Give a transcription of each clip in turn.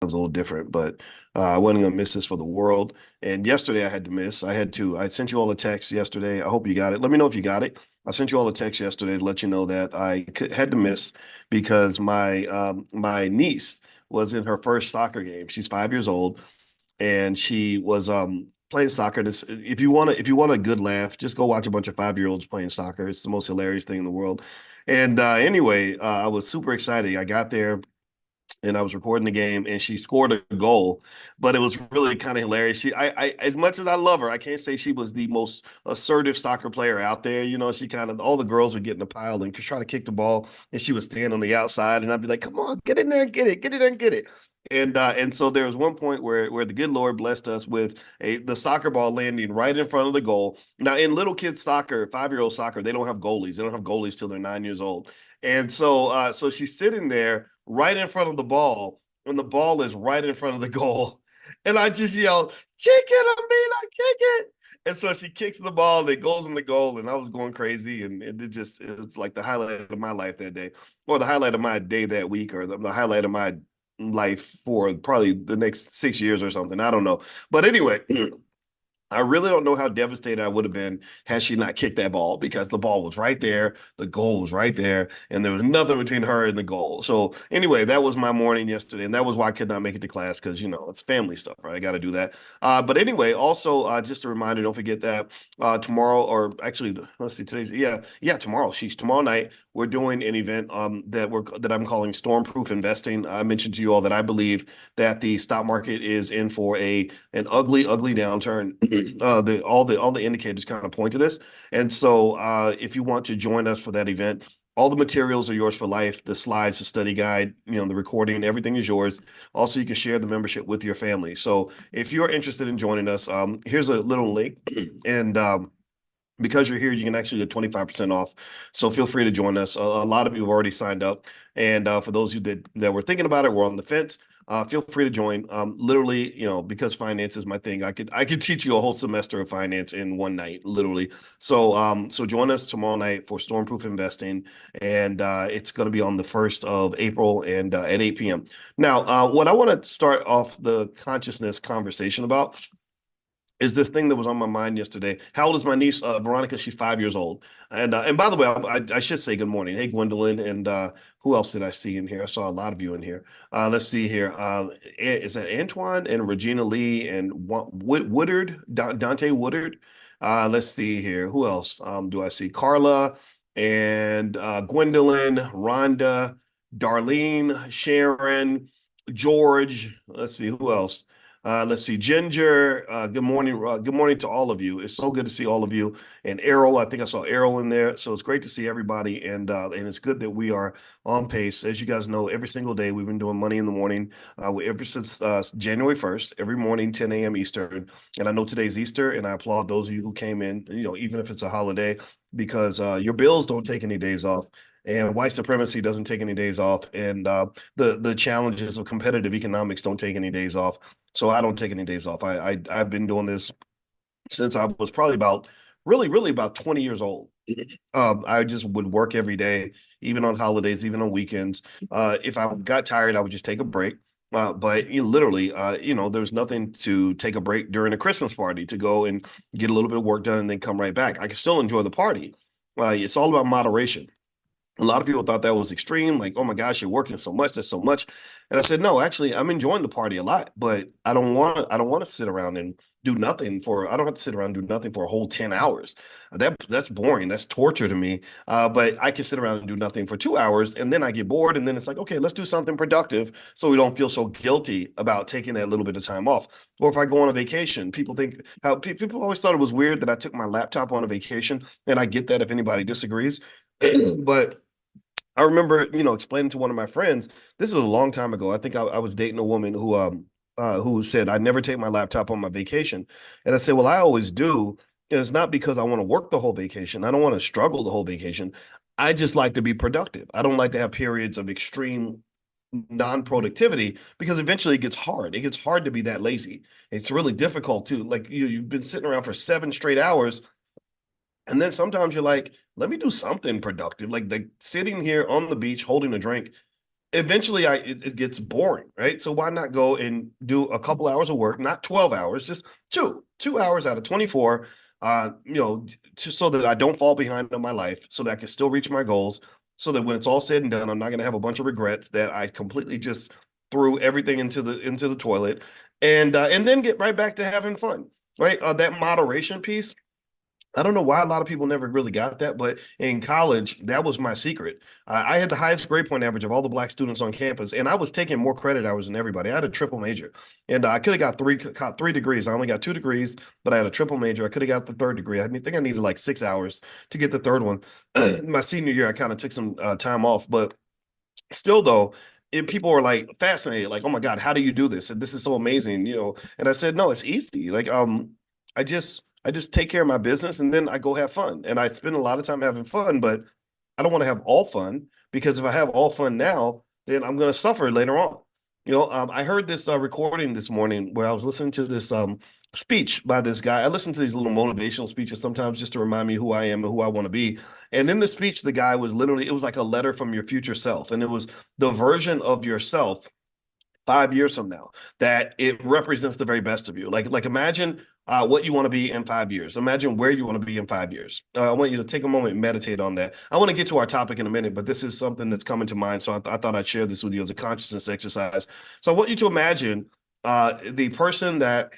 a little different, but I wasn't gonna miss this for the world. And yesterday I had to miss. I sent you all a text yesterday. I hope you got it. Let me know if you got it. I sent you all a text yesterday to let you know that had to miss because my niece was in her first soccer game. She's 5 years old, and she was playing soccer. If you want a good laugh, just go watch a bunch of 5 year olds playing soccer. It's the most hilarious thing in the world. And anyway, I was super excited. I got there and I was recording the game, and she scored a goal, but it was really kind of hilarious. As much as I love her, I can't say she was the most assertive soccer player out there. You know, she kind of all the girls would get in a pile and try to kick the ball, and she would stand on the outside, and I'd be like, "Come on, get in there and get in there and get it." And so there was one point where the good Lord blessed us with the soccer ball landing right in front of the goal. Now, in little kids soccer, 5 year old soccer, they don't have goalies. They don't have goalies till they're 9 years old. And so she's sitting there right in front of the ball when the ball is right in front of the goal. And I just yelled, "Kick it, Amina, kick it." And so she kicks the ball, and it goes in the goal, and I was going crazy. And it's like the highlight of my life that day, or the highlight of my day that week, or the highlight of my life for probably the next 6 years or something. I don't know. But anyway, I really don't know how devastated I would have been had she not kicked that ball, because the ball was right there, the goal was right there, and there was nothing between her and the goal. So anyway, that was my morning yesterday, and that was why I could not make it to class, because it's family stuff, right? I got to do that. But anyway, also just a reminder, don't forget that tomorrow, or actually, let's see, tomorrow. Tomorrow night. We're doing an event that I'm calling Stormproof Investing. I mentioned to you all that I believe that the stock market is in for an ugly, ugly downturn. All the indicators kind of point to this. And so if you want to join us for that event, all the materials are yours for life. The slides, the study guide, the recording, everything is yours. Also, you can share the membership with your family. So if you're interested in joining us, here's a little link. And because you're here, you can actually get 25% off. So feel free to join us. A lot of you have already signed up. And for those of you that were thinking about it, we're on the fence. Feel free to join. Literally, because finance is my thing, I could teach you a whole semester of finance in one night, literally. So join us tomorrow night for Stormproof Investing, and it's going to be on the 1st of April and at 8 p.m. Now, what I want to start off the consciousness conversation about is this thing that was on my mind yesterday. How old is my niece, Veronica? She's 5 years old. And by the way, I should say good morning. Hey, Gwendolyn. And who else did I see in here? I saw a lot of you in here. Let's see here. Is that Antoine and Regina Lee and Woodard, Dante Woodard? Let's see here. Who else do I see? Carla and Gwendolyn, Rhonda, Darlene, Sharon, George. Let's see who else. Let's see, Ginger. Good morning. Good morning to all of you. It's so good to see all of you. And Errol, I think I saw Errol in there. So it's great to see everybody. And it's good that we are on pace. As you guys know, every single day we've been doing Money in the Morning ever since January 1st, every morning, 10 a.m. Eastern. And I know today's Easter, and I applaud those of you who came in, even if it's a holiday, because your bills don't take any days off. And white supremacy doesn't take any days off, and the challenges of competitive economics don't take any days off. So I don't take any days off. I've been doing this since I was probably really about 20 years old. I just would work every day, even on holidays, even on weekends. If I got tired, I would just take a break. But literally, there's nothing to take a break during a Christmas party to go and get a little bit of work done and then come right back. I can still enjoy the party. It's all about moderation. A lot of people thought that was extreme, like, oh my gosh, you're working so much, that's so much. And I said, no, actually, I'm enjoying the party a lot, but I don't want to sit around and do nothing for I don't have to sit around and do nothing for a whole 10 hours. That's boring. That's torture to me. But I can sit around and do nothing for 2 hours, and then I get bored, and then it's like, okay, let's do something productive so we don't feel so guilty about taking that little bit of time off. Or if I go on a vacation, people always thought it was weird that I took my laptop on a vacation, and I get that if anybody disagrees. But I remember, explaining to one of my friends, this is a long time ago. I think I was dating a woman who said, I never take my laptop on my vacation. And I said, well, I always do. And it's not because I want to work the whole vacation. I don't want to struggle the whole vacation. I just like to be productive. I don't like to have periods of extreme non-productivity, because eventually it gets hard. It gets hard to be that lazy. It's really difficult to, like, you've been sitting around for 7 straight hours, and then sometimes you're like, let me do something productive, like sitting here on the beach holding a drink. eventually it gets boring, right? So why not go and do a couple hours of work, not 12 hours, just two hours out of 24, so that I don't fall behind in my life, so that I can still reach my goals, so that when it's all said and done, I'm not going to have a bunch of regrets that I completely just threw everything into the toilet, and then get right back to having fun, right? That moderation piece, I don't know why a lot of people never really got that, but in college, that was my secret. I had the highest grade point average of all the black students on campus, and I was taking more credit hours than everybody. I had a triple major, and I could have got three degrees. I only got two degrees, but I had a triple major. I could have got the third degree. Think I needed like 6 hours to get the third one. My senior year, I kind of took some time off, but still though, people were like fascinated, like, oh my God, how do you do this? And this is so amazing, And I said, no, it's easy. Like, I just take care of my business and then I go have fun. And I spend a lot of time having fun, but I don't want to have all fun, because if I have all fun now, then I'm going to suffer later on. I heard this recording this morning where I was listening to this speech by this guy. I listen to these little motivational speeches sometimes just to remind me who I am and who I want to be. And in the speech, the guy was literally, it was like a letter from your future self. And it was the version of yourself 5 years from now that it represents the very best of you. Like imagine what you want to be in 5 years. Imagine where you want to be in 5 years. I want you to take a moment and meditate on that. I want to get to our topic in a minute, but this is something that's coming to mind. So I thought I'd share this with you as a consciousness exercise. So I want you to imagine the person that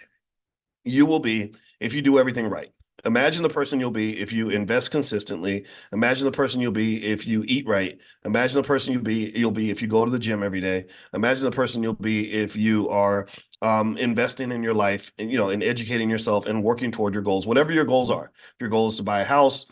you will be if you do everything right. Imagine the person you'll be if you invest consistently. Imagine the person you'll be if you eat right. Imagine the person you'll be if you go to the gym every day. Imagine the person you'll be if you are investing in your life and in educating yourself and working toward your goals, whatever your goals are. If your goal is to buy a house,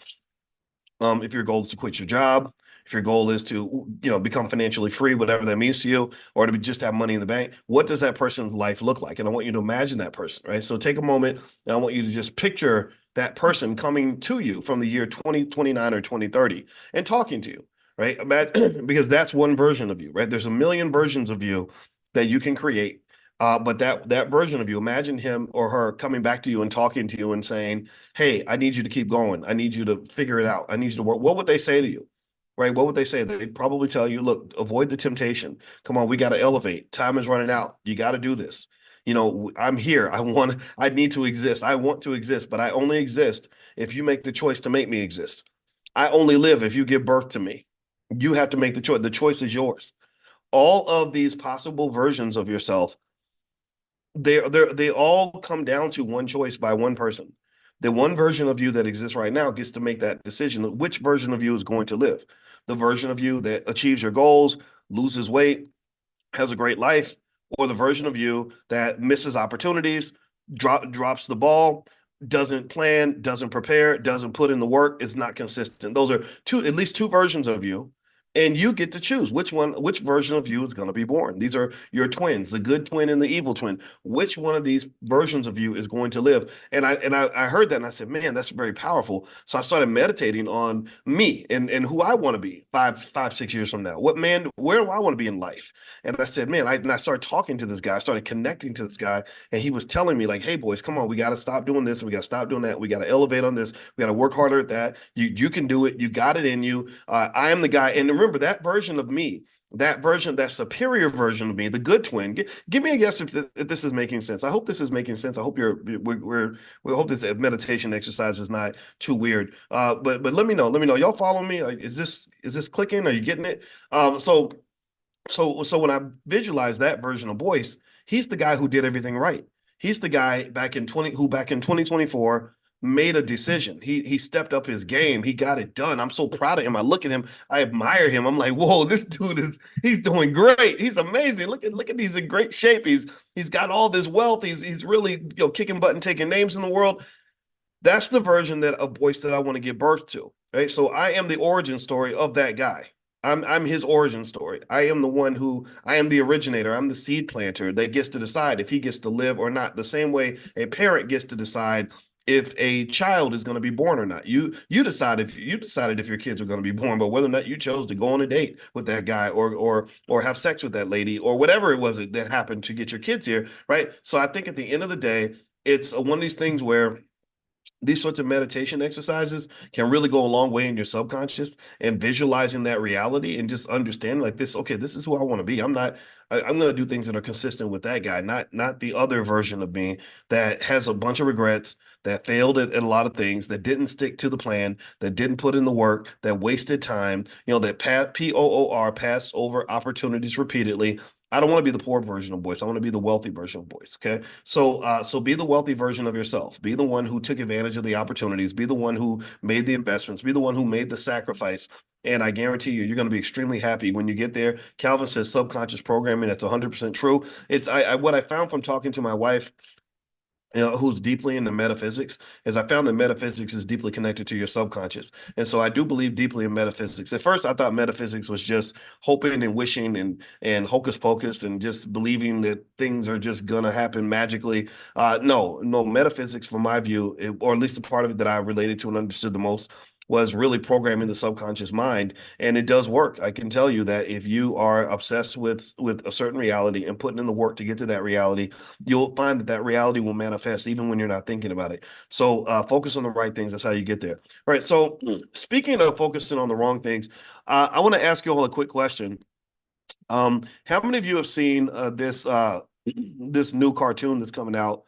if your goal is to quit your job, if your goal is to become financially free, whatever that means to you, or to just have money in the bank, what does that person's life look like? And I want you to imagine that person, right? So take a moment and I want you to just picture that person coming to you from the year 2029 or 2030 and talking to you, right? Because that's one version of you, right? There's a million versions of you that you can create. But that version of you, imagine him or her coming back to you and talking to you and saying, hey, I need you to keep going. I need you to figure it out. I need you to work. What would they say to you? Right? What would they say? They'd probably tell you, look, avoid the temptation. Come on, we got to elevate. Time is running out. You got to do this. I'm here. I need to exist. I want to exist, but I only exist if you make the choice to make me exist. I only live if you give birth to me. You have to make the choice. The choice is yours. All of these possible versions of yourself, they all come down to one choice by one person. The one version of you that exists right now gets to make that decision. Which version of you is going to live? The version of you that achieves your goals, loses weight, has a great life, or the version of you that misses opportunities, drops the ball, doesn't plan, doesn't prepare, doesn't put in the work, is not consistent. Those are at least two versions of you. And you get to choose which version of you is going to be born. These are your twins, the good twin and the evil twin. Which one of these versions of you is going to live? And I heard that and I said, man, that's very powerful. So I started meditating on me and who I want to be 6 years from now. Where do I want to be in life? And I said, man, I started talking to this guy. I started connecting to this guy, and he was telling me like, hey, boys, come on, we got to stop doing this. We got to stop doing that. We got to elevate on this. We got to work harder at that. You can do it. You got it in you. I am the guy. And remember that version of me, that superior version of me, the good twin. Give me a guess if this is making sense. I hope this is making sense. I hope we hope this meditation exercise is not too weird. But let me know. Let me know. Y'all follow me? Is this clicking? Are you getting it? So when I visualize that version of Boyce, he's the guy who did everything right. He's the guy back in 2024 made a decision. He stepped up his game. He got it done. I'm so proud of him. I look at him. I admire him. I'm like, whoa, this dude he's doing great. He's amazing. Look at he's in great shape. He's got all this wealth. He's really kicking butt and taking names in the world. That's the version of Boyce that I want to give birth to. Right. So I am the origin story of that guy. I'm his origin story. I am the originator. I'm the seed planter that gets to decide if he gets to live or not. The same way a parent gets to decide if a child is going to be born or not. You decided if your kids are going to be born, but whether or not you chose to go on a date with that guy or have sex with that lady or whatever it was that happened to get your kids here, right? So I think at the end of the day, it's one of these things where these sorts of meditation exercises can really go a long way in your subconscious and visualizing that reality and just understanding like this, okay, this is who I want to be. I'm going to do things that are consistent with that guy, not the other version of me that has a bunch of regrets, that failed at a lot of things, that didn't stick to the plan, that didn't put in the work, that wasted time, that POOR, passed over opportunities repeatedly. I don't want to be the poor version of Boyce. I want to be the wealthy version of Boyce. Okay. So be the wealthy version of yourself. Be the one who took advantage of the opportunities. Be the one who made the investments. Be the one who made the sacrifice. And I guarantee you, you're going to be extremely happy when you get there. Calvin says subconscious programming. That's 100% true. It's what I found from talking to my wife, who's deeply into metaphysics, is I found that metaphysics is deeply connected to your subconscious. And so I do believe deeply in metaphysics. At first, I thought metaphysics was just hoping and wishing and hocus pocus and just believing that things are just going to happen magically. No, metaphysics, from my view, or at least the part of it that I related to and understood the most, was really programming the subconscious mind, and it does work. I can tell you that if you are obsessed with a certain reality and putting in the work to get to that reality, you'll find that reality will manifest even when you're not thinking about it. So focus on the right things. That's how you get there. All right. So speaking of focusing on the wrong things, I want to ask you all a quick question. How many of you have seen this new cartoon that's coming out,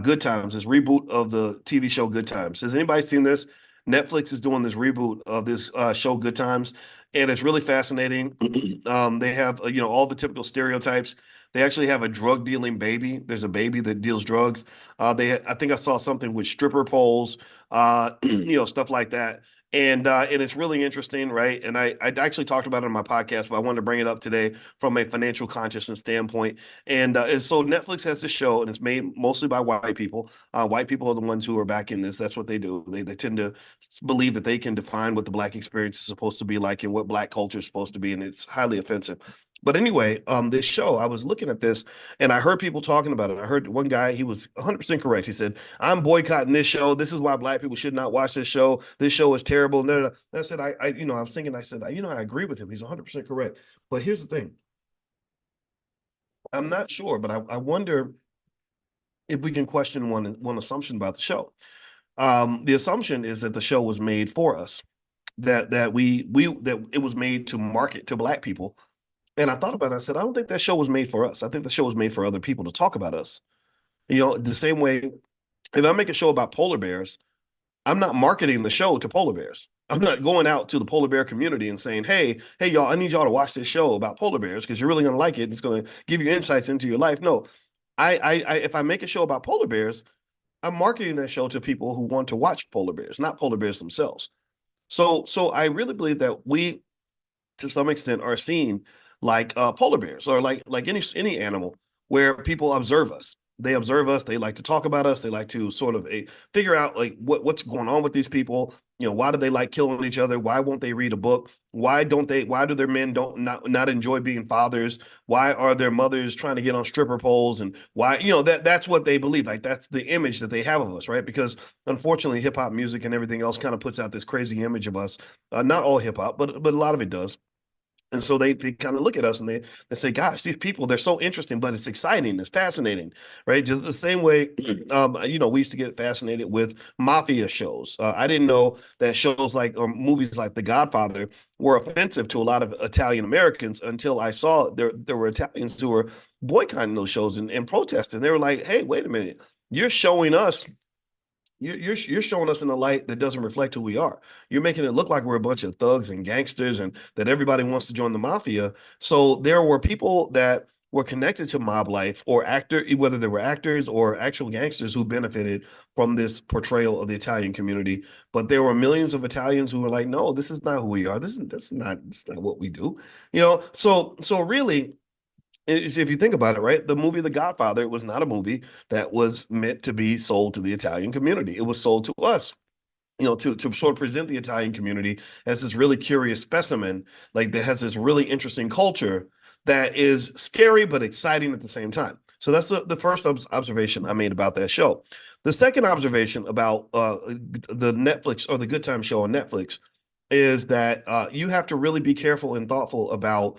Good Times, this reboot of the TV show Good Times? Has anybody seen this? Netflix is doing this reboot of this show Good Times, and it's really fascinating. They have all the typical stereotypes. They actually have a drug dealing baby. There's a baby that deals drugs. I think I saw something with stripper poles, stuff like that. And it's really interesting, right? And I actually talked about it on my podcast, but I wanted to bring it up today from a financial consciousness standpoint. And so Netflix has this show, and it's made mostly by white people. White people are the ones who are backing this. That's what they do. They tend to believe that they can define what the Black experience is supposed to be like and what Black culture is supposed to be, and it's highly offensive. But anyway, this show, I was looking at this and I heard people talking about it. I heard one guy, he was 100% correct. He said, I'm boycotting this show. This is why Black people should not watch this show. This show is terrible. No, no, no. And I said, I was thinking, I said, I agree with him. He's 100% correct. But here's the thing. I'm not sure, but I wonder if we can question one assumption about the show. The assumption is that the show was made for us, that it was made to market to Black people. And I thought about it. I said, I don't think that show was made for us. I think the show was made for other people to talk about us. The same way, if I make a show about polar bears, I'm not marketing the show to polar bears. I'm not going out to the polar bear community and saying, hey, y'all, I need y'all to watch this show about polar bears because you're really going to like it. It's going to give you insights into your life. No, if I make a show about polar bears, I'm marketing that show to people who want to watch polar bears, not polar bears themselves. So I really believe that we, to some extent, are seen like polar bears or like any animal where people observe us. They observe us. They like to talk about us. They like to sort of figure out like what's going on with these people. Why do they like killing each other? Why won't they read a book? Why don't they? Why do their men don't not enjoy being fathers? Why are their mothers trying to get on stripper poles? And why that's what they believe. Like that's the image that they have of us, right? Because unfortunately, hip hop music and everything else kind of puts out this crazy image of us. Not all hip hop, but a lot of it does. And so they kind of look at us and they say, gosh, these people, they're so interesting, but it's exciting. It's fascinating, right? Just the same way, we used to get fascinated with mafia shows. I didn't know that shows like, or movies like The Godfather were offensive to a lot of Italian Americans until I saw there were Italians who were boycotting those shows and protesting. They were like, hey, wait a minute. You're showing us you're showing us in a light that doesn't reflect who we are. You're making it look like we're a bunch of thugs and gangsters and that everybody wants to join the mafia. So there were people that were connected to mob life or whether they were actors or actual gangsters who benefited from this portrayal of the Italian community. But there were millions of Italians who were like, no, this is not who we are. That's not what we do. So really, if you think about it, right, the movie The Godfather was not a movie that was meant to be sold to the Italian community. It was sold to us, to sort of present the Italian community as this really curious specimen, like that has this really interesting culture that is scary but exciting at the same time. So that's the first observation I made about that show. The second observation about the Netflix or the Good Time show on Netflix is that you have to really be careful and thoughtful about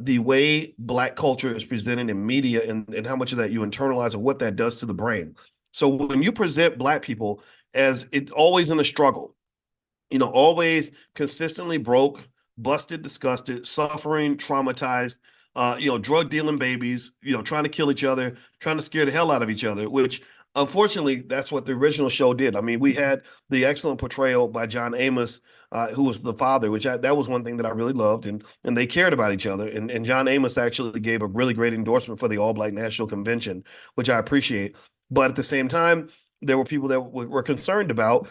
the way Black culture is presented in media and how much of that you internalize and what that does to the brain. So when you present Black people, as it always in a struggle, always consistently broke, busted, disgusted, suffering, traumatized, drug dealing babies, trying to kill each other, trying to scare the hell out of each other, which unfortunately, that's what the original show did. I mean, we had the excellent portrayal by John Amos, who was the father, that was one thing that I really loved, and they cared about each other. And John Amos actually gave a really great endorsement for the All Black National Convention, which I appreciate. But at the same time, there were people that were concerned about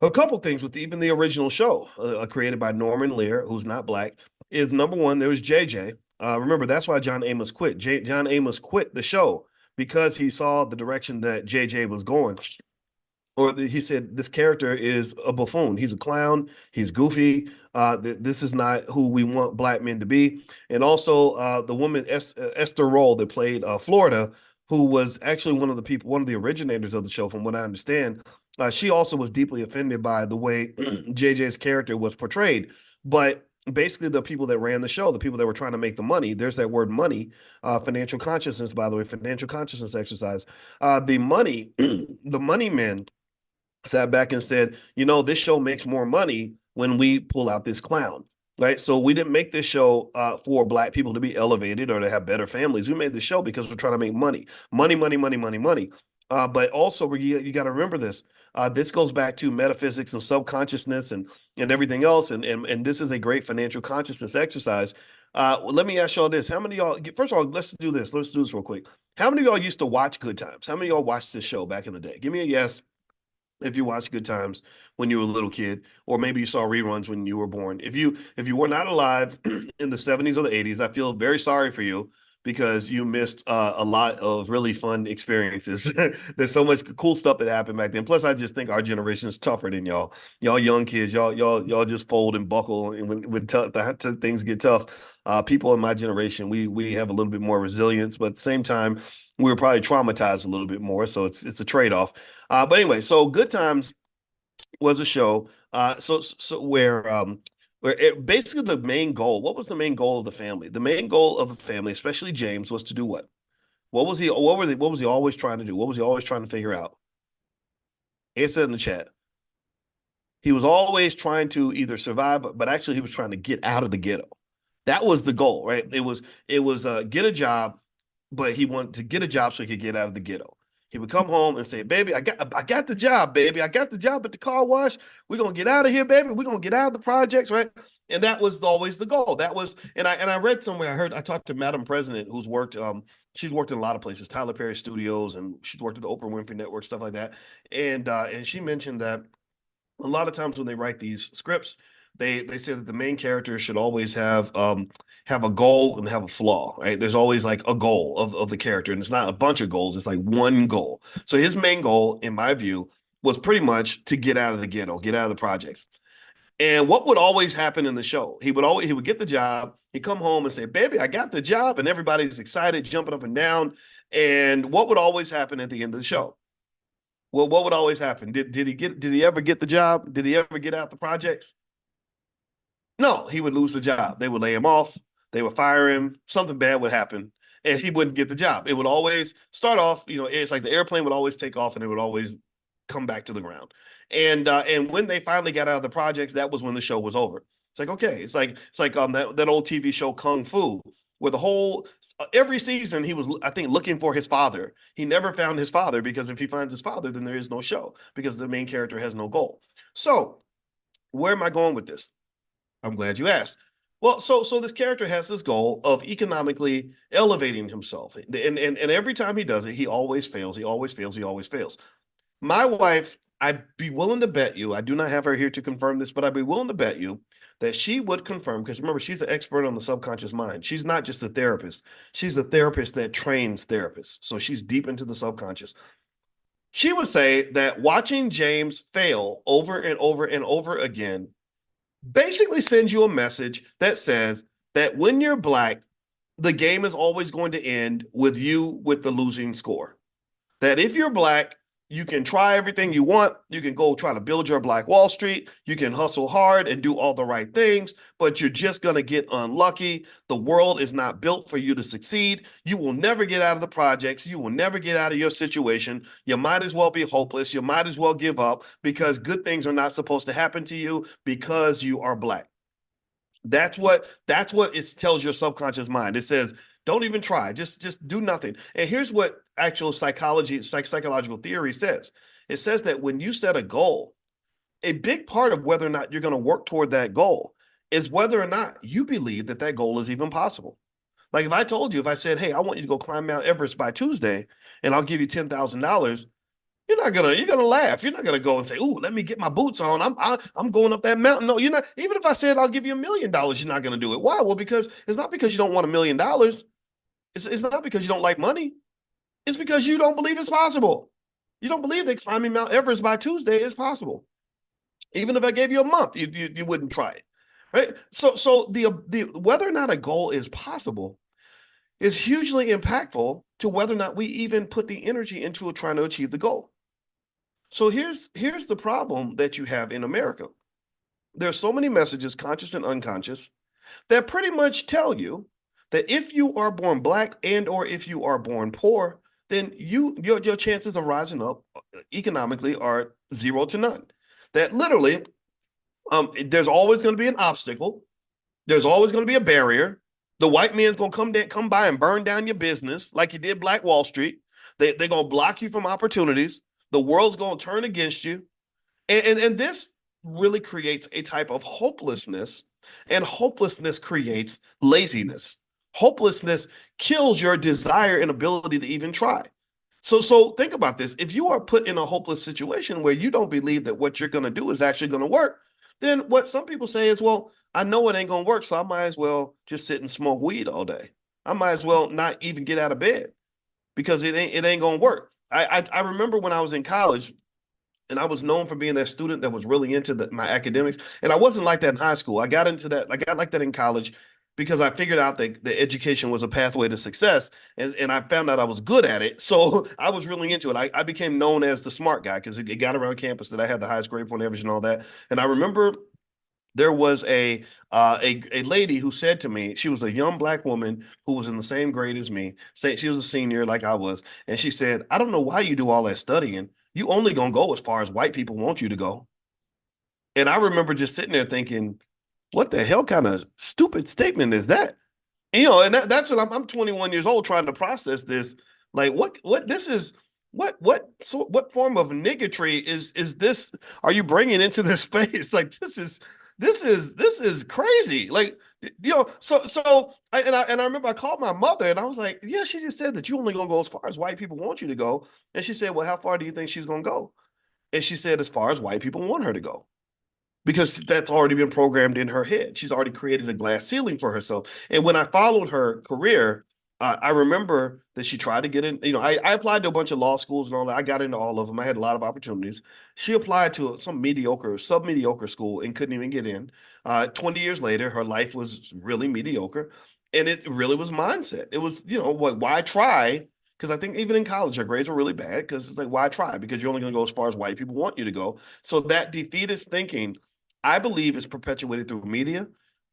a couple things with even the original show, created by Norman Lear, who's not black. Is number one, there was JJ. Remember, that's why John Amos quit. John Amos quit the show because he saw the direction that JJ was going. He said, this character is a buffoon. He's a clown. He's goofy. This is not who we want black men to be. And also, the woman Esther Roll that played Florida, who was actually one of the originators of the show, from what I understand. She also was deeply offended by the way JJ's character was portrayed. But basically, the people that ran the show, the people that were trying to make the money, there's that word money, financial consciousness, by the way, financial consciousness exercise. The money, the money men sat back and said, this show makes more money when we pull out this clown, right? So we didn't make this show for black people to be elevated or to have better families. We made the show because we're trying to make money, money, money, money, money, money. But also, you got to remember this. This goes back to metaphysics and subconsciousness and everything else. And this is a great financial consciousness exercise. Let me ask y'all this. How many of y'all, first of all, let's do this. Let's do this real quick. How many of y'all used to watch Good Times? How many of y'all watched this show back in the day? Give me a yes if you watched Good Times when you were a little kid, or maybe you saw reruns when you were born. If you were not alive in the 70s or the 80s, I feel very sorry for you because you missed a lot of really fun experiences. There's so much cool stuff that happened back then. Plus, I just think our generation is tougher than y'all. Y'all young kids, y'all just fold and buckle, and when things get tough, people in my generation, we have a little bit more resilience, but at the same time, we were probably traumatized a little bit more. So it's a trade-off. But anyway, so Good Times was a show. Basically the main goal. What was the main goal of the family? The main goal of the family, especially James, was to do what? What was he? What was he always trying to do? What was he always trying to figure out? Answer in the chat. He was always trying to either survive, but actually he was trying to get out of the ghetto. That was the goal, right? It was get a job, but he wanted to get a job so he could get out of the ghetto. He would come home and say, "Baby, I got the job, baby. I got the job at the car wash. We're gonna get out of here, baby. We're gonna get out of the projects, right?" And that was always the goal. That was, and I read somewhere, I talked to Madam President, who's worked, she's worked in a lot of places, Tyler Perry Studios, and she's worked at the Oprah Winfrey Network, stuff like that. And she mentioned that a lot of times when they write these scripts, they say that the main character should always have a goal and have a flaw, right? There's always like a goal of the character, and it's not a bunch of goals, it's like one goal. So his main goal, in my view, was pretty much to get out of the ghetto, get out of the projects. And what would always happen in the show? He would get the job, he'd come home and say, "Baby, I got the job," and everybody's excited, jumping up and down. And what would always happen at the end of the show? Well, what would always happen? Did he ever get the job? Did he ever get out the projects? No, he would lose the job. They would lay him off. They would fire him. Something bad would happen, and he wouldn't get the job. It would always start off, it's like the airplane would always take off, and it would always come back to the ground. And when they finally got out of the projects, that was when the show was over. It's like, okay, it's like that old TV show Kung Fu, where every season he was, I think, looking for his father. He never found his father, because if he finds his father, then there is no show, because the main character has no goal. So where am I going with this? I'm glad you asked. Well, so this character has this goal of economically elevating himself. And every time he does it, he always fails. He always fails. He always fails. My wife, I'd be willing to bet you, I do not have her here to confirm this, but I'd be willing to bet you that she would confirm, because remember, she's an expert on the subconscious mind. She's not just a therapist. She's a therapist that trains therapists. So she's deep into the subconscious. She would say that watching James fail over and over and over again basically sends you a message that says that when you're black, the game is always going to end with you with the losing score. That if you're black, You can try everything you want. You can go try to build your Black Wall Street. You can hustle hard and do all the right things, but you're just going to get unlucky. The world is not built for you to succeed. You will never get out of the projects. You will never get out of your situation. You might as well be hopeless. You might as well give up because good things are not supposed to happen to you because you are Black. That's what it tells your subconscious mind. It says, don't even try. Just do nothing. And here's what actual psychological theory says. It says that when you set a goal, a big part of whether or not you're going to work toward that goal is whether or not you believe that that goal is even possible. Like if I said, hey, I want you to go climb Mount Everest by Tuesday, and I'll give you $10,000, you're gonna laugh. You're not gonna go and say, "Ooh, let me get my boots on. I'm going up that mountain." No, you're not. Even if I said I'll give you $1 million, you're not gonna do it. Why? Well, because it's not because you don't want $1 million. It's not because you don't like money. It's because you don't believe it's possible. You don't believe that climbing Mount Everest by Tuesday is possible. Even if I gave you a month, you wouldn't try it, right? So the whether or not a goal is possible is hugely impactful to whether or not we even put the energy into trying to achieve the goal. So here's the problem that you have in America. There are so many messages, conscious and unconscious, that pretty much tell you that if you are born Black and or if you are born poor, then your chances of rising up economically are 0 to none. That literally, there's always going to be an obstacle. There's always going to be a barrier. The white man's going to come by and burn down your business like you did Black Wall Street. They're going to block you from opportunities. The world's going to turn against you. And this really creates a type of hopelessness, and hopelessness creates laziness. Hopelessness kills your desire and ability to even try. So think about this. If you are put in a hopeless situation where you don't believe that what you're going to do is actually going to work, then what some people say is, well, I know it ain't going to work, so I might as well just sit and smoke weed all day. I might as well not even get out of bed because it ain't going to work. I remember when I was in college, and I was known for being that student that was really into my academics. And I wasn't like that in high school. I got like that in college because I figured out that the education was a pathway to success, and I found out I was good at it. So I was really into it. I became known as the smart guy because it got around campus that I had the highest grade point average and all that. And I remember there was a lady who said to me, she was a young Black woman who was in the same grade as me. Say she was a senior like I was, and she said, "I don't know why you do all that studying. You only gonna go as far as white people want you to go." And I remember just sitting there thinking, "What the hell kind of stupid statement is that?" And that's what I'm 21 years old trying to process this. Like, what this is. What form of niggatry is this? Are you bringing into this space? Like, this is crazy. Like, and I remember I called my mother and I was like, yeah, she just said that you only gonna go as far as white people want you to go. And she said, well, how far do you think she's gonna go? And she said, as far as white people want her to go, because that's already been programmed in her head. She's already created a glass ceiling for herself. And when I followed her career, I remember that she tried to get in. I applied to a bunch of law schools and all that. I got into all of them. I had a lot of opportunities. She applied to some mediocre, sub-mediocre school and couldn't even get in. 20 years later, her life was really mediocre. And it really was mindset. It was, why try? Because I think even in college, her grades were really bad because it's like, why try? Because you're only going to go as far as white people want you to go. So that defeatist thinking, I believe, is perpetuated through media.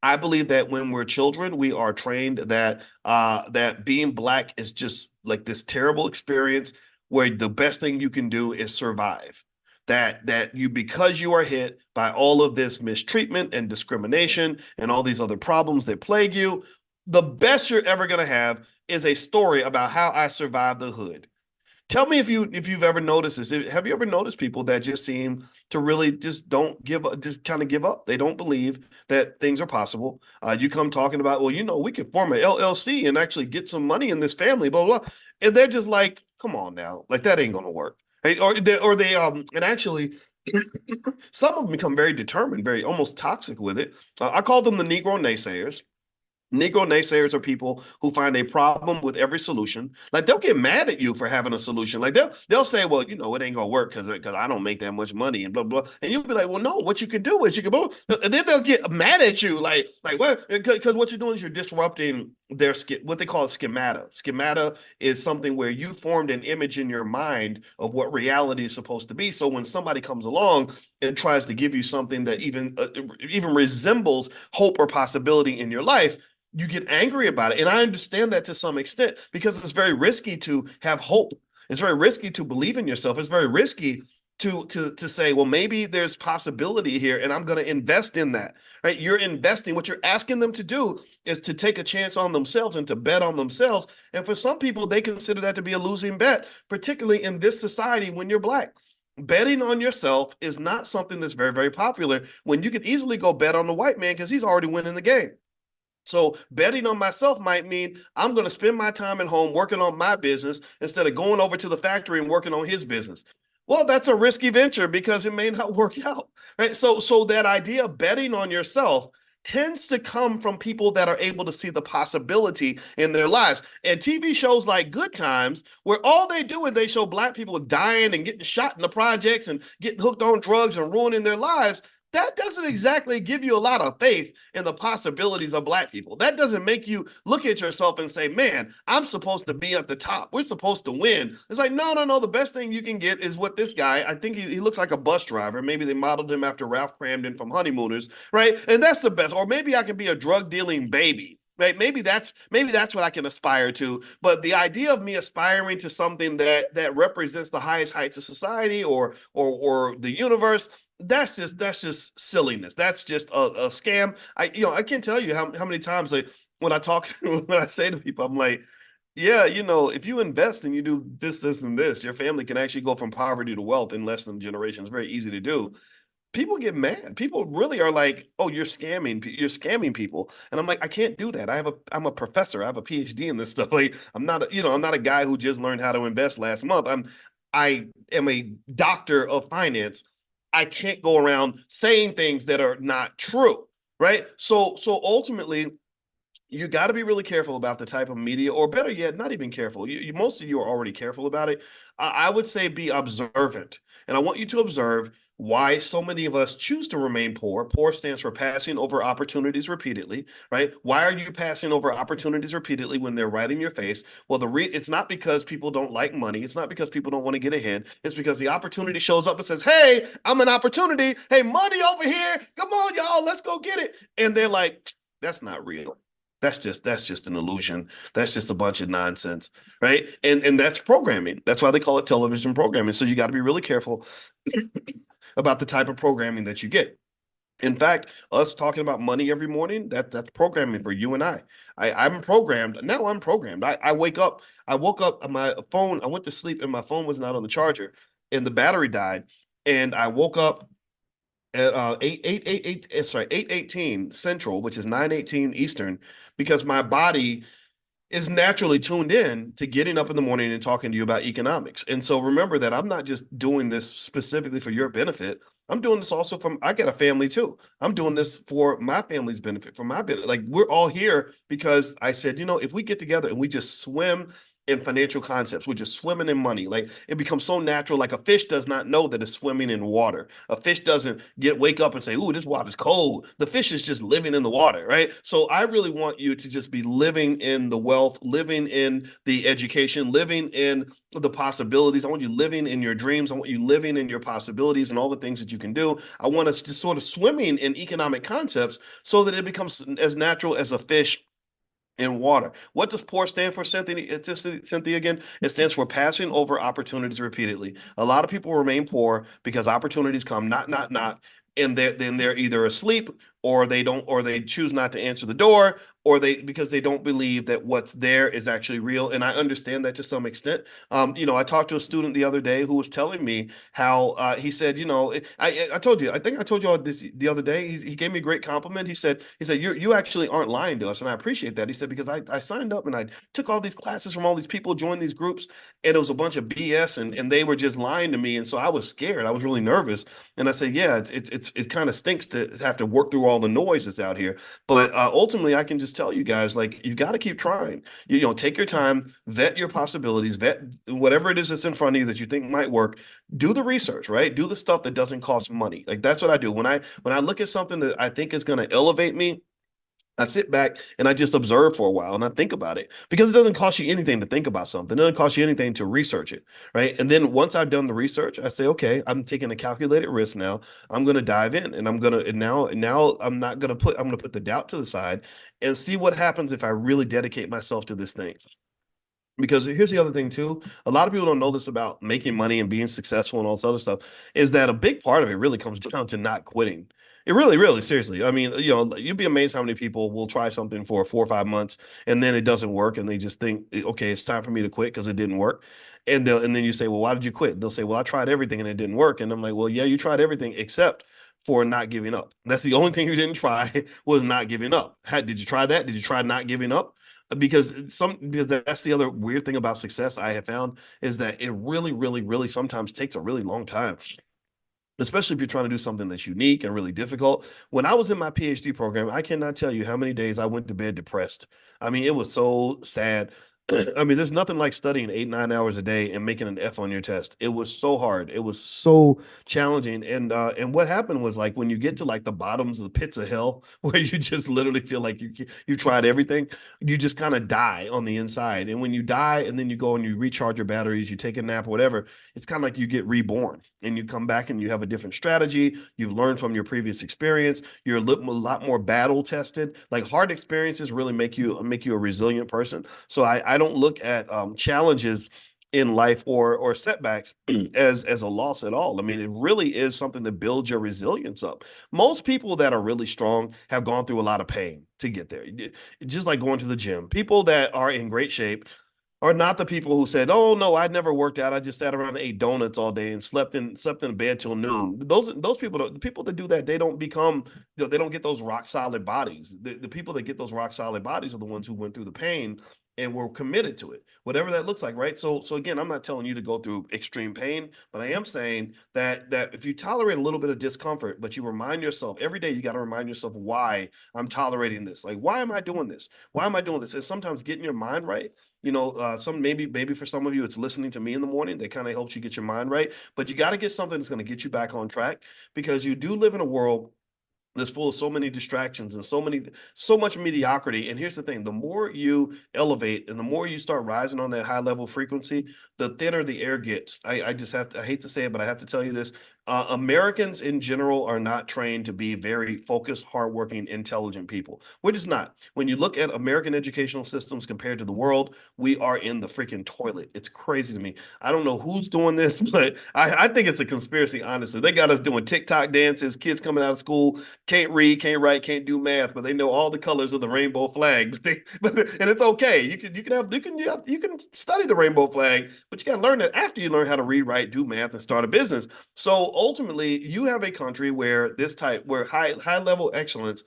I believe that when we're children, we are trained that being Black is just like this terrible experience where the best thing you can do is survive. That you, because you are hit by all of this mistreatment and discrimination and all these other problems that plague you, the best you're ever going to have is a story about how I survived the hood. Tell me if you've ever noticed this. Have you ever noticed people that just seem to really just don't give up, just kind of give up? They don't believe that things are possible. You come talking about, well, we can form an LLC and actually get some money in this family, blah, blah, blah. And they're just like, come on now, like that ain't gonna work. And actually, some of them become very determined, very almost toxic with it. I call them the Negro naysayers. Negro naysayers are people who find a problem with every solution. Like, they'll get mad at you for having a solution. Like, they'll say, well, it ain't gonna work because I don't make that much money and blah blah. And you'll be like, well, no, what you can do is you can, and then they'll get mad at you, like what? Because what you're doing is you're disrupting what they call a schemata. Schemata is something where you formed an image in your mind of what reality is supposed to be. So when somebody comes along and tries to give you something that even resembles hope or possibility in your life, you get angry about it. And I understand that to some extent because it's very risky to have hope. It's very risky to believe in yourself. It's very risky to say, well, maybe there's possibility here, and I'm going to invest in that. Right? You're investing. What you're asking them to do is to take a chance on themselves and to bet on themselves. And for some people, they consider that to be a losing bet, particularly in this society when you're Black. Betting on yourself is not something that's very, very popular when you could easily go bet on the white man because he's already winning the game. So betting on myself might mean I'm going to spend my time at home working on my business instead of going over to the factory and working on his business. Well, that's a risky venture because it may not work out, right? So that idea of betting on yourself tends to come from people that are able to see the possibility in their lives. And TV shows like Good Times, where all they do is they show Black people dying and getting shot in the projects and getting hooked on drugs and ruining their lives, that doesn't exactly give you a lot of faith in the possibilities of Black people. That doesn't make you look at yourself and say, man, I'm supposed to be at the top. We're supposed to win. It's like, no, no, no. The best thing you can get is what this guy, I think he looks like a bus driver. Maybe they modeled him after Ralph Cramden from Honeymooners, right? And that's the best. Or maybe I can be a drug dealing baby. Right? Maybe that's what I can aspire to. But the idea of me aspiring to something that represents the highest heights of society or the universe, that's just silliness. That's just a scam. I can't tell you how many times like when I talk when I say to people, I'm like, yeah, if you invest and you do this, and this, your family can actually go from poverty to wealth in less than a generation. It's very easy to do. People get mad. People really are like, "Oh, you're scamming people." And I'm like, "I can't do that. I'm a professor. I have a PhD in this stuff. Like, I'm not a guy who just learned how to invest last month. I am a doctor of finance. I can't go around saying things that are not true, right? So ultimately, you got to be really careful about the type of media, or better yet, not even careful. Most of you are already careful about it. I would say be observant. And I want you to observe why so many of us choose to remain poor. Poor stands for passing over opportunities repeatedly, right? Why are you passing over opportunities repeatedly when they're right in your face? Well, it's not because people don't like money. It's not because people don't want to get ahead. It's because the opportunity shows up and says, hey, I'm an opportunity. Hey, money over here. Come on, y'all, let's go get it. And they're like, that's not real. That's just an illusion. That's just a bunch of nonsense, right? And that's programming. That's why they call it television programming. So you got to be really careful about the type of programming that you get. In fact, us talking about money every morning, that's programming for you and I. I'm programmed. Now I'm programmed. I woke up on my phone, I went to sleep and my phone was not on the charger and the battery died. And I woke up at 8:18 Central, which is 9:18 Eastern, because my body is naturally tuned in to getting up in the morning and talking to you about economics. And so remember that I'm not just doing this specifically for your benefit. I'm doing this also I got a family too. I'm doing this for my family's benefit, for my benefit. Like we're all here because I said, if we get together and we just swim in financial concepts, we're just swimming in money. Like it becomes so natural. Like a fish does not know that it's swimming in water. A fish doesn't wake up and say, "Ooh, this water's cold." The fish is just living in the water, right? So I really want you to just be living in the wealth, living in the education, living in the possibilities. I want you living in your dreams. I want you living in your possibilities and all the things that you can do. I want us to sort of swimming in economic concepts so that it becomes as natural as a fish in water. What does poor stand for, Cynthia, again? It stands for passing over opportunities repeatedly. A lot of people remain poor because opportunities come not, and then they're either asleep or they don't, or they choose not to answer the door, or because they don't believe that what's there is actually real. And I understand that to some extent. I talked to a student the other day who was telling me how he said, I told you, I think I told you all this the other day. He gave me a great compliment. He said, you actually aren't lying to us, and I appreciate that. He said because I signed up and I took all these classes from all these people, joined these groups, and it was a bunch of BS, and they were just lying to me, and so I was scared. I was really nervous, and I said, yeah, it kind of stinks to have to work through all the noise that's out here, but ultimately, I can just tell you guys, like, you got to keep trying. Take your time, vet your possibilities, vet whatever it is that's in front of you that you think might work. Do the research, right? Do the stuff that doesn't cost money. Like that's what I do when I look at something that I think is going to elevate me. I sit back and I just observe for a while and I think about it because it doesn't cost you anything to think about something. It doesn't cost you anything to research it, right? And then once I've done the research, I say, okay, I'm taking a calculated risk now. I'm going to dive in and now I'm going to put the doubt to the side and see what happens if I really dedicate myself to this thing. Because here's the other thing too. A lot of people don't know this about making money and being successful and all this other stuff, is that a big part of it really comes down to not quitting. It really, really, seriously. I mean, you'd be amazed how many people will try something for 4 or 5 months and then it doesn't work and they just think, okay, it's time for me to quit because it didn't work. And then you say, well, why did you quit? They'll say, well, I tried everything and it didn't work. And I'm like, well, yeah, you tried everything except for not giving up. That's the only thing you didn't try was not giving up. Did you try that? Did you try not giving up? Because that's the other weird thing about success I have found is that it really, really, really sometimes takes a really long time, especially if you're trying to do something that's unique and really difficult. When I was in my PhD program, I cannot tell you how many days I went to bed depressed. I mean, it was so sad. I mean, there's nothing like studying 8, 9 hours a day and making an F on your test. It was so hard. It was so challenging. And what happened was like when you get to like the bottoms of the pits of hell, where you just literally feel like you tried everything, you just kind of die on the inside. And when you die, and then you go and you recharge your batteries, you take a nap, or whatever, it's kind of like you get reborn and you come back and you have a different strategy. You've learned from your previous experience. You're a lot more battle tested. Like hard experiences really make you a resilient person. So I don't look at challenges in life or setbacks as a loss at all. I mean, it really is something that builds your resilience up. Most people that are really strong have gone through a lot of pain to get there. Just like going to the gym. People that are in great shape are not the people who said, "Oh no, I never worked out. I just sat around and ate donuts all day and slept in bed till noon." Those people, the people that do that, they don't become, they don't get those rock solid bodies. The people that get those rock solid bodies are the ones who went through the pain and were committed to it, whatever that looks like, right? So again, I'm not telling you to go through extreme pain, but I am saying that if you tolerate a little bit of discomfort, but you remind yourself every day, you got to remind yourself why I'm tolerating this. Like, why am I doing this? Why am I doing this? And sometimes getting your mind right, some maybe for some of you it's listening to me in the morning that kind of helps you get your mind right, but you got to get something that's going to get you back on track because you do live in a world that's full of so many distractions and so much mediocrity. And here's the thing: the more you elevate and the more you start rising on that high level frequency, the thinner the air gets. I just have to, I hate to say it, but I have to tell you this: Americans in general are not trained to be very focused, hardworking, intelligent people. We're just not. When you look at American educational systems compared to the world, we are in the freaking toilet. It's crazy to me. I don't know who's doing this, but I think it's a conspiracy, honestly. They got us doing TikTok dances, kids coming out of school can't read, can't write, can't do math, but they know all the colors of the rainbow flag. And it's okay. You can study the rainbow flag, but you got to learn it after you learn how to read, write, do math, and start a business. So ultimately, you have a country where where high level excellence,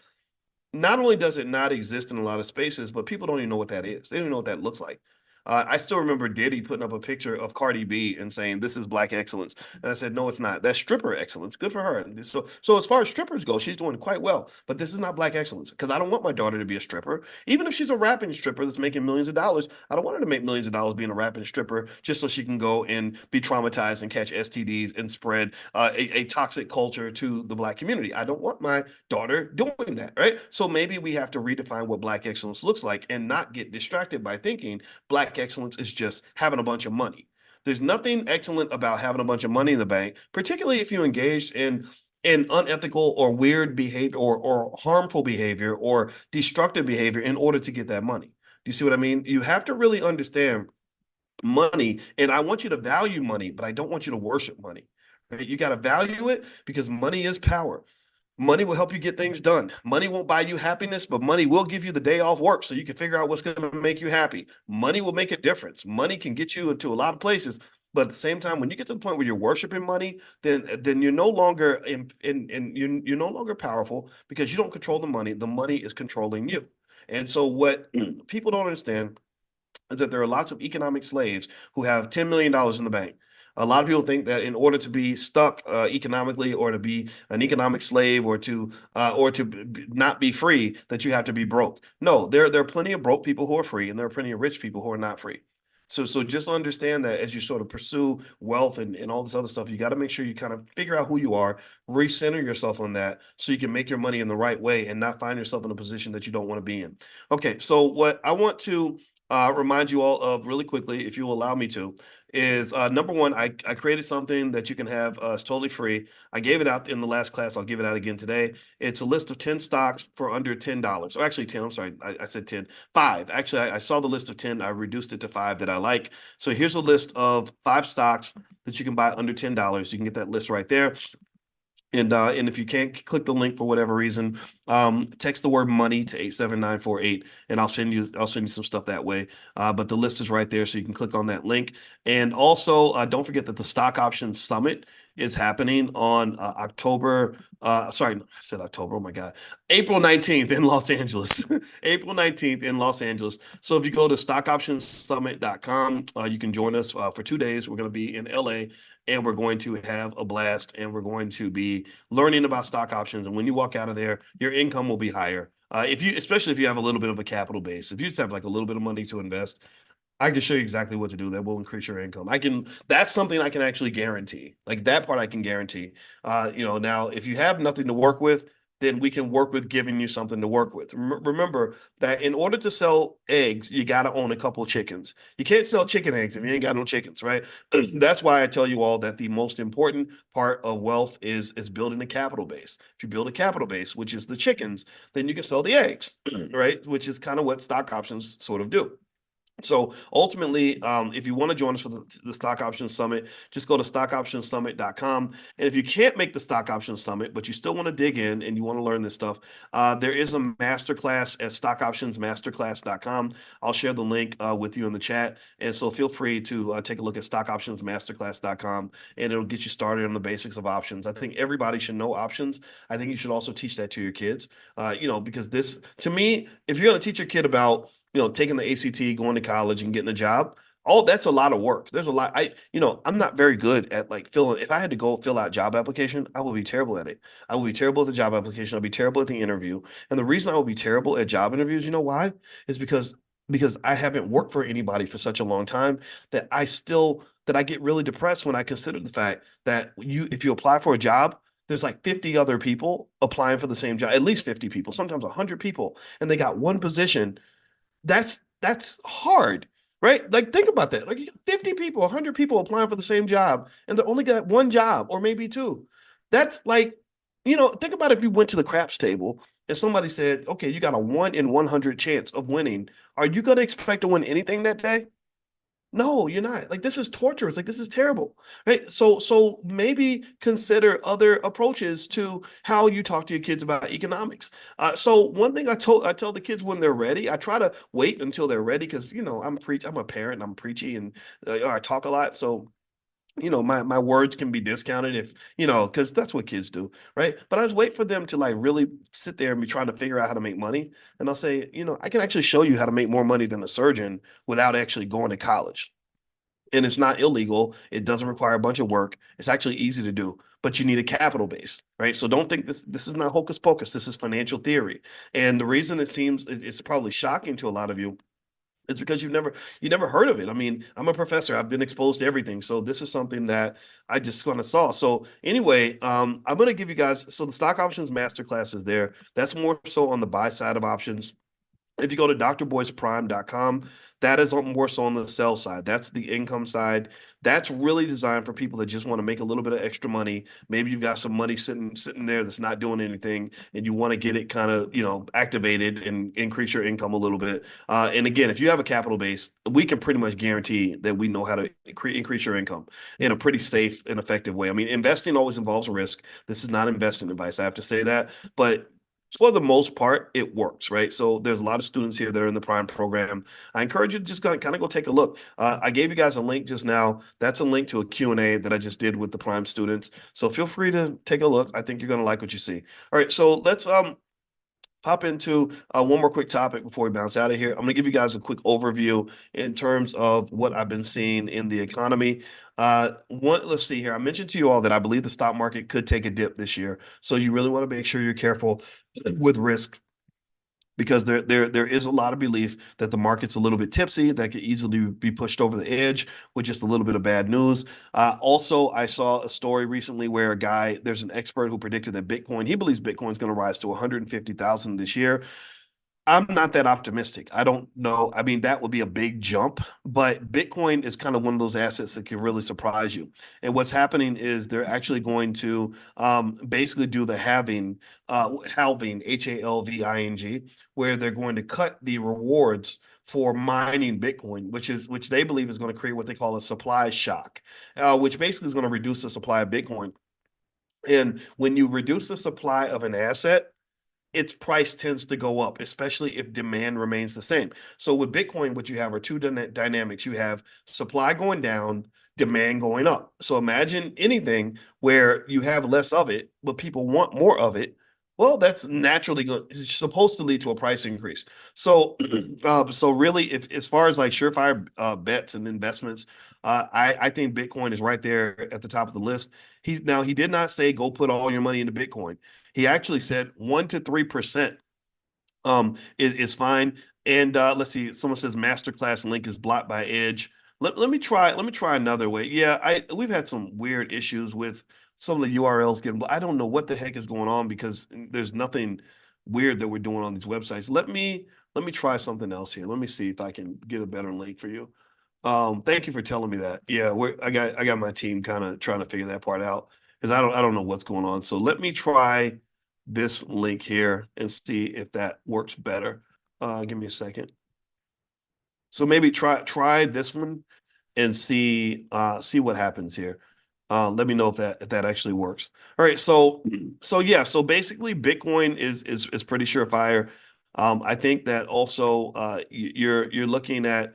not only does it not exist in a lot of spaces, but people don't even know what that is. They don't even know what that looks like. I still remember Diddy putting up a picture of Cardi B and saying, "This is black excellence." And I said, "No, it's not. That's stripper excellence. Good for her." So as far as strippers go, she's doing quite well. But this is not black excellence because I don't want my daughter to be a stripper. Even if she's a rapping stripper that's making millions of dollars, I don't want her to make millions of dollars being a rapping stripper just so she can go and be traumatized and catch STDs and spread a toxic culture to the black community. I don't want my daughter doing that, right? So maybe we have to redefine what black excellence looks like and not get distracted by thinking black excellence is just having a bunch of money. There's nothing excellent about having a bunch of money in the bank, particularly if you engaged in unethical or weird behavior or harmful behavior or destructive behavior in order to get that money. Do you see what I mean? You have to really understand money, and I want you to value money, but I don't want you to worship money. Right? You got to value it because money is power. Money will help you get things done. Money won't buy you happiness, but money will give you the day off work so you can figure out what's going to make you happy. Money will make a difference. Money can get you into a lot of places, but at the same time, when you get to the point where you're worshiping money, then you're no longer you're no longer powerful because you don't control the money. The money is controlling you. And so what people don't understand is that there are lots of economic slaves who have $10 million in the bank. A lot of people think that in order to be stuck economically, or to be an economic slave, or to not be free, that you have to be broke. No, there are plenty of broke people who are free, and there are plenty of rich people who are not free. So just understand that as you sort of pursue wealth and all this other stuff, you got to make sure you kind of figure out who you are, recenter yourself on that so you can make your money in the right way and not find yourself in a position that you don't want to be in. Okay, so what I want to remind you all of really quickly, if you will allow me to, is number one, I created something that you can have. It's totally free. I gave it out in the last class. I'll give it out again today. It's a list of 10 stocks for under $10. Or actually 10, I'm sorry, I said 10. Five. Actually, I saw the list of 10. I reduced it to five that I like. So here's a list of five stocks that you can buy under $10. You can get that list right there. And if you can't click the link for whatever reason, text the word money to 87948, and I'll send you some stuff that way. But the list is right there, so you can click on that link. And also, don't forget that the Stock Options Summit is happening on October. Sorry, I said October. Oh my God, April 19th in Los Angeles. April 19th in Los Angeles. So if you go to stockoptionssummit.com, you can join us for 2 days. We're going to be in LA, and we're going to have a blast, and we're going to be learning about stock options. And when you walk out of there, your income will be higher. Especially if you have a little bit of a capital base, if you just have like a little bit of money to invest, I can show you exactly what to do that will increase your income. That's something I can actually guarantee. Like that part I can guarantee. Now if you have nothing to work with, then we can work with giving you something to work with. Remember that in order to sell eggs, you got to own a couple of chickens. You can't sell chicken eggs if you ain't got no chickens, right? That's why I tell you all that the most important part of wealth is building a capital base. If you build a capital base, which is the chickens, then you can sell the eggs, right? Which is kind of what stock options sort of do. So ultimately, if you want to join us for the Stock Options Summit, just go to stockoptionssummit.com. And if you can't make the Stock Options Summit, but you still want to dig in and you want to learn this stuff, there is a masterclass at stockoptionsmasterclass.com. I'll share the link with you in the chat. And so feel free to take a look at stockoptionsmasterclass.com, and it'll get you started on the basics of options. I think everybody should know options. I think you should also teach that to your kids, because this, to me, if you're going to teach your kid about taking the ACT, going to college and getting a job, all that's a lot of work. There's a lot. I'm not very good at like filling. If I had to go fill out job application, I would be terrible at it. I would be terrible at the job application. I'd be terrible at the interview. And the reason I would be terrible at job interviews, you know why? Is because I haven't worked for anybody for such a long time that I get really depressed when I consider the fact that if you apply for a job, there's like 50 other people applying for the same job, at least 50 people, sometimes 100 people, and they got one position. That's hard, right? Like think about that. Like 50 people, 100 people applying for the same job, and they only got one job or maybe two. That's like, think about if you went to the craps table and somebody said, "Okay, you got a 1 in 100 chance of winning. Are you going to expect to win anything that day?" No, you're not. Like this is torturous. Like this is terrible, right? So maybe consider other approaches to how you talk to your kids about economics. So one thing I tell the kids when they're ready, I try to wait until they're ready because I'm a parent, I'm preachy, and I talk a lot. So my words can be discounted if because that's what kids do, right? But I just wait for them to like really sit there and be trying to figure out how to make money, and I'll say, I can actually show you how to make more money than a surgeon without actually going to college. And it's not illegal. It doesn't require a bunch of work. It's actually easy to do, but you need a capital base, right? So don't think this is not hocus pocus. This is financial theory. And the reason it's probably shocking to a lot of you, it's because you never heard of it. I mean, I'm a professor. I've been exposed to everything. So this is something that I just kind of saw. So anyway, I'm going to give you guys, so the stock options masterclass is there. That's more so on the buy side of options. If you go to drboyceprime.com, that is more so on the sell side. That's the income side. That's really designed for people that just want to make a little bit of extra money. Maybe you've got some money sitting there that's not doing anything, and you want to get it kind of activated and increase your income a little bit. And again, if you have a capital base, we can pretty much guarantee that we know how to increase your income in a pretty safe and effective way. I mean, investing always involves a risk. This is not investing advice. I have to say that, but for the most part, it works, right? So there's a lot of students here that are in the Prime program. I encourage you to just kind of go take a look. I gave you guys a link just now. That's a link to a Q&A that I just did with the Prime students. So feel free to take a look. I think you're going to like what you see. All right, so let's hop into one more quick topic before we bounce out of here. I'm going to give you guys a quick overview in terms of what I've been seeing in the economy. Let's see here. I mentioned to you all that I believe the stock market could take a dip this year. So you really want to make sure you're careful with risk because there is a lot of belief that the market's a little bit tipsy, that could easily be pushed over the edge with just a little bit of bad news. Also, I saw a story recently where there's an expert who predicted that he believes Bitcoin's going to rise to 150,000 this year. I'm not that optimistic. I don't know. I mean, that would be a big jump, but Bitcoin is kind of one of those assets that can really surprise you. And what's happening is they're actually going to basically do the halving, halving, where they're going to cut the rewards for mining Bitcoin, which they believe is going to create what they call a supply shock, which basically is going to reduce the supply of Bitcoin. And when you reduce the supply of an asset, its price tends to go up, especially if demand remains the same. So with Bitcoin, what you have are two dynamics. You have supply going down, demand going up. So imagine anything where you have less of it, but people want more of it. Well, that's naturally it's supposed to lead to a price increase. So, so really, if as far as like surefire bets and investments, I think Bitcoin is right there at the top of the list. He did not say go put all your money into Bitcoin. He actually said 1 to 3% is fine. And let's see, someone says Masterclass link is blocked by Edge. Let me try another way. Yeah, we've had some weird issues with some of the URLs getting I don't know what the heck is going on because there's nothing weird that we're doing on these websites. Let me try something else here. Let me see if I can get a better link for you. Thank you for telling me that. Yeah, I got my team kind of trying to figure that part out because I don't know what's going on. So let me try this link here and see if that works better. Give me a second. So maybe try this one and see what happens here. Let me know if that actually works. All right, so yeah, so basically Bitcoin is pretty surefire. I think that also you're looking at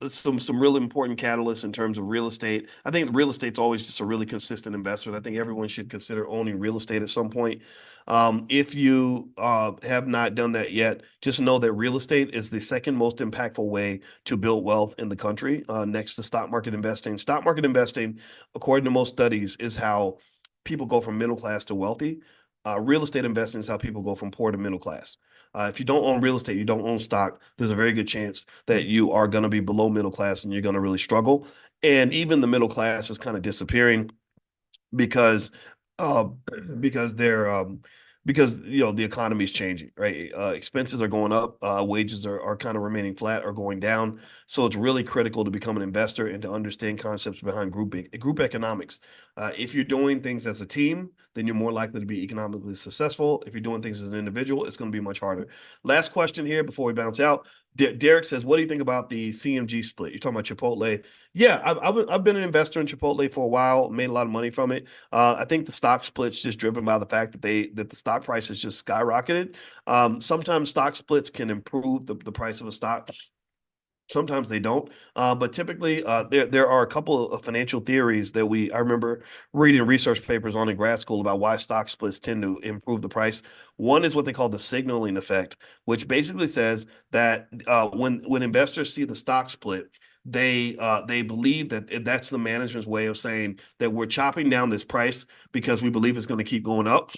some really important catalysts in terms of real estate. I think real estate's always just a really consistent investment. I think everyone should consider owning real estate at some point. If you have not done that yet, just know that real estate is the second most impactful way to build wealth in the country, next to stock market investing. Stock market investing, according to most studies, is how people go from middle class to wealthy. Real estate investing is how people go from poor to middle class. If you don't own real estate, you don't own stock, there's a very good chance that you are going to be below middle class and you're going to really struggle. And even the middle class is kind of disappearing because uh because they're because the economy is changing, right? Expenses are going up, wages are kind of remaining flat or going down. So it's really critical to become an investor and to understand concepts behind group economics. If you're doing things as a team, then you're more likely to be economically successful. If you're doing things as an individual, it's going to be much harder. Last question here before we bounce out. Derek says, "What do you think about the CMG split?" You're talking about Chipotle. Yeah, I've been an investor in Chipotle for a while, made a lot of money from it. I think the stock split's just driven by the fact that the stock price has just skyrocketed. Sometimes stock splits can improve the price of a stock. Sometimes they don't, but typically there are a couple of financial theories that I remember reading research papers on in grad school about why stock splits tend to improve the price. One is what they call the signaling effect, which basically says that when investors see the stock split, they believe that that's the management's way of saying that we're chopping down this price because we believe it's going to keep going up.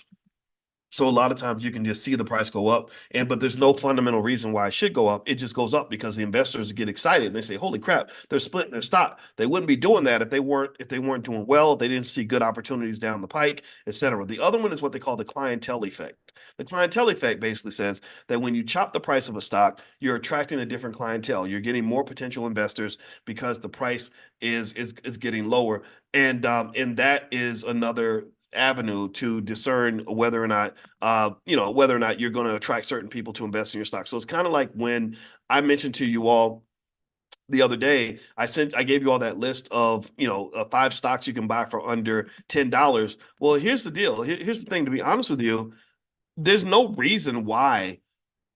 So a lot of times you can just see the price go up, but there's no fundamental reason why it should go up. It just goes up because the investors get excited and they say, "Holy crap, they're splitting their stock." They wouldn't be doing that if they weren't doing well, if they didn't see good opportunities down the pike, etc. The other one is what they call the clientele effect. The clientele effect basically says that when you chop the price of a stock, you're attracting a different clientele. You're getting more potential investors because the price is getting lower, and that is another avenue to discern whether or not you're going to attract certain people to invest in your stock. So it's kind of like when I mentioned to you all the other day, I gave you all that list of 5 stocks you can buy for under $10. Well, here's the deal. Here's the thing. To be honest with you, there's no reason why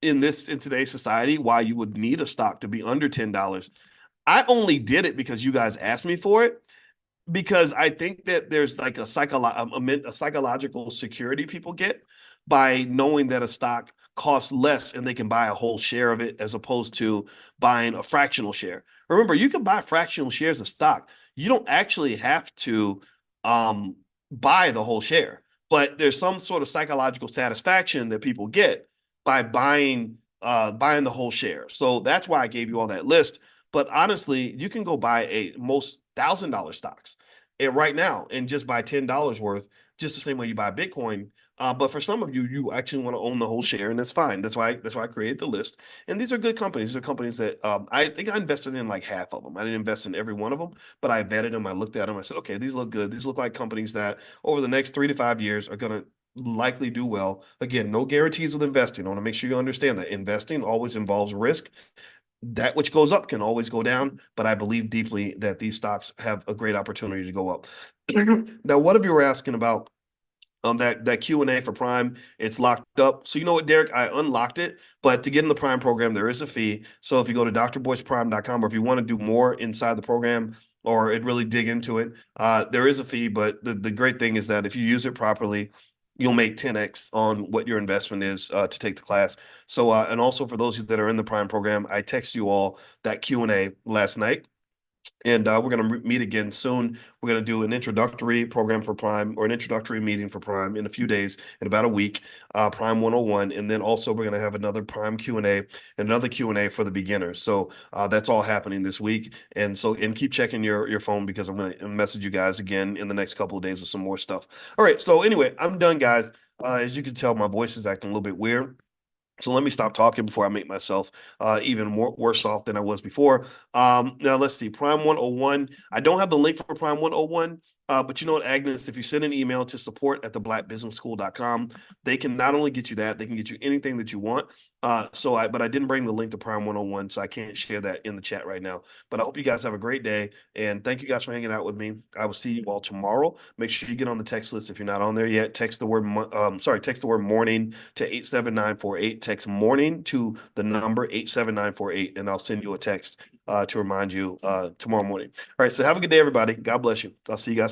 in today's society why you would need a stock to be under $10. I only did it because you guys asked me for it, because I think that there's like a psychological security people get by knowing that a stock costs less and they can buy a whole share of it as opposed to buying a fractional share. Remember, you can buy fractional shares of stock. You don't actually have to um, buy the whole share, but there's some sort of psychological satisfaction that people get by buying buying the whole share. So that's why I gave you all that list. But honestly, you can go buy a most $1,000 stocks and right now and just buy $10 worth, just the same way you buy Bitcoin. But for some of you, you actually want to own the whole share, and that's fine. That's why I created the list. And these are good companies. These are companies that I think I invested in like half of them. I didn't invest in every one of them, but I vetted them. I looked at them. I said, okay, these look good. These look like companies that over the next 3 to 5 years are going to likely do well. Again, no guarantees with investing. I want to make sure you understand that investing always involves risk. That which goes up can always go down, but I believe deeply that these stocks have a great opportunity to go up. Now, what if you were asking about that Q&A for Prime? It's locked up. So you know what, Derek? I unlocked it, but to get in the Prime program, there is a fee. So if you go to drboyceprime.com, or if you want to do more inside the program or it really dig into it, there is a fee. But the great thing is that if you use it properly, you'll make 10x on what your investment is to take the class. So, and also for those of you that are in the Prime program, I text you all that Q&A last night. And we're going to meet again soon. We're going to do an introductory program for Prime, or an introductory meeting for Prime in a few days, in about a week, Prime 101. And then also we're going to have another Prime Q&A and another Q&A for the beginners. So that's all happening this week. And so, and keep checking your phone, because I'm going to message you guys again in the next couple of days with some more stuff. All right. So anyway, I'm done, guys. As you can tell, my voice is acting a little bit weird. So let me stop talking before I make myself even more worse off than I was before. Now let's see. Prime 101. I don't have the link for Prime 101. But you know what, Agnes, if you send an email to support@theblackbusinessschool.com, they can not only get you that, they can get you anything that you want. But I didn't bring the link to Prime 101, so I can't share that in the chat right now. But I hope you guys have a great day, and thank you guys for hanging out with me. I will see you all tomorrow. Make sure you get on the text list if you're not on there yet. Text the word morning to 87948. Text morning to the number 87948, and I'll send you a text to remind you tomorrow morning. All right, so have a good day, everybody. God bless you. I'll see you guys.